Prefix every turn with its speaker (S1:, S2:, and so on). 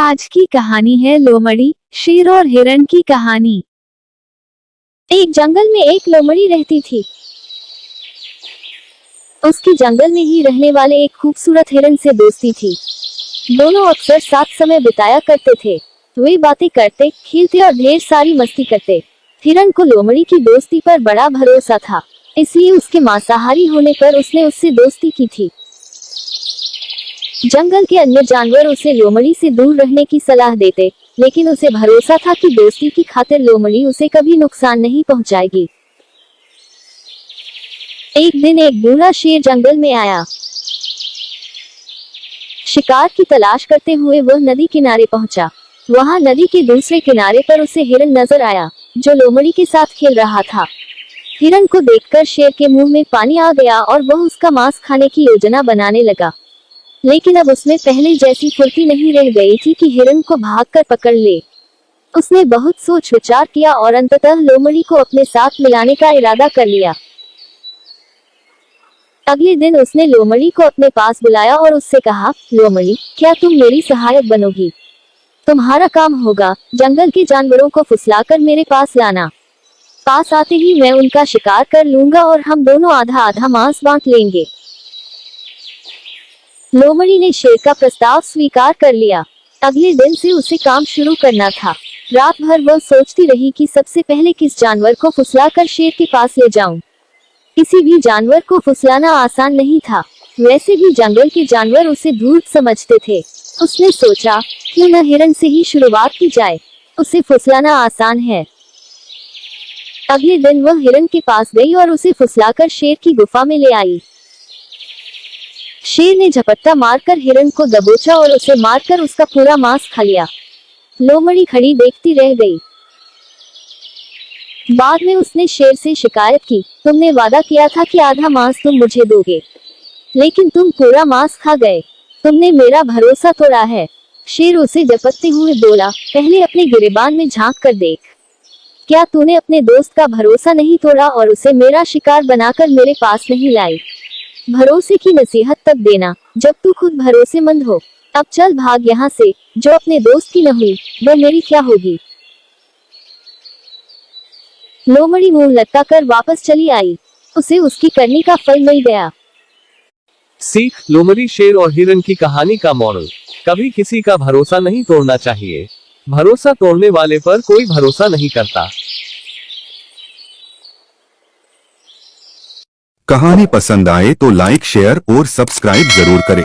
S1: आज की कहानी है लोमड़ी, शेर और हिरण की कहानी। एक जंगल में एक लोमड़ी रहती थी। उसकी जंगल में ही रहने वाले एक खूबसूरत हिरण से दोस्ती थी। दोनों अक्सर साथ समय बिताया करते थे। वे बातें करते, खेलते और ढेर सारी मस्ती करते। हिरण को लोमड़ी की दोस्ती पर बड़ा भरोसा था, इसलिए उसके मांसाहारी होने पर उसने उससे दोस्ती की थी। जंगल के अन्य जानवर उसे लोमड़ी से दूर रहने की सलाह देते, लेकिन उसे भरोसा था कि दोस्ती की खातिर लोमड़ी उसे कभी नुकसान नहीं पहुंचाएगी। एक दिन एक बूढ़ा शेर जंगल में आया। शिकार की तलाश करते हुए वह नदी किनारे पहुंचा। वहां नदी के दूसरे किनारे पर उसे हिरण नजर आया, जो लोमड़ी के साथ खेल रहा था। हिरण को देखकर शेर के मुंह में पानी आ गया और वह उसका मांस खाने की योजना बनाने लगा। लेकिन अब उसमें पहले जैसी फुर्ती नहीं रह गई थी कि हिरण को भागकर पकड़ ले। उसने बहुत सोच विचार किया और अंततः लोमड़ी को अपने साथ मिलाने का इरादा कर लिया। अगले दिन उसने लोमड़ी को अपने पास बुलाया और उससे कहा, लोमड़ी, क्या तुम मेरी सहायक बनोगी? तुम्हारा काम होगा जंगल के जानवरों को फुसलाकर मेरे पास लाना। पास आते ही मैं उनका शिकार कर लूंगा और हम दोनों आधा आधा मांस बांट लेंगे। लोमड़ी ने शेर का प्रस्ताव स्वीकार कर लिया। अगले दिन से उसे काम शुरू करना था। रात भर वह सोचती रही कि सबसे पहले किस जानवर को फुसलाकर शेर के पास ले जाऊं। किसी भी जानवर को फुसलाना आसान नहीं था। वैसे भी जंगल के जानवर उसे धूर्त समझते थे। उसने सोचा, क्यों न हिरण से ही शुरुआत की जाए, उसे फुसलाना आसान है। अगले दिन वह हिरण के पास गई और उसे फुसलाकर शेर की गुफा में ले आई। शेर ने झपट्टा मारकर हिरण को दबोचा और उसे मारकर उसका पूरा मांस खा लिया। लोमड़ी खड़ी देखती रह गई। बाद में उसने शेर से शिकायत की, तुमने वादा किया था कि आधा मांस तुम मुझे दोगे, लेकिन तुम पूरा मांस खा गए। तुमने मेरा भरोसा तोड़ा है। शेर उसे झपटते हुए बोला, पहले अपने गिरेबान में झांक कर देख। क्या तूने अपने दोस्त का भरोसा नहीं तोड़ा और उसे मेरा शिकार बनाकर मेरे पास नहीं लाई? भरोसे की नसीहत तब देना जब तू खुद भरोसेमंद हो। अब चल भाग यहाँ से। जो अपने दोस्त की न हुई, वह मेरी क्या होगी? लोमड़ी मुंह लटकाकर वापस चली आई। उसे उसकी करनी का फल मिल गया।
S2: सीख, लोमड़ी, शेर और हिरण की कहानी का मॉरल, कभी किसी का भरोसा नहीं तोड़ना चाहिए। भरोसा तोड़ने वाले पर कोई भरोसा नहीं करता।
S3: कहानी पसंद आए तो लाइक, शेयर और सब्सक्राइब जरूर करें।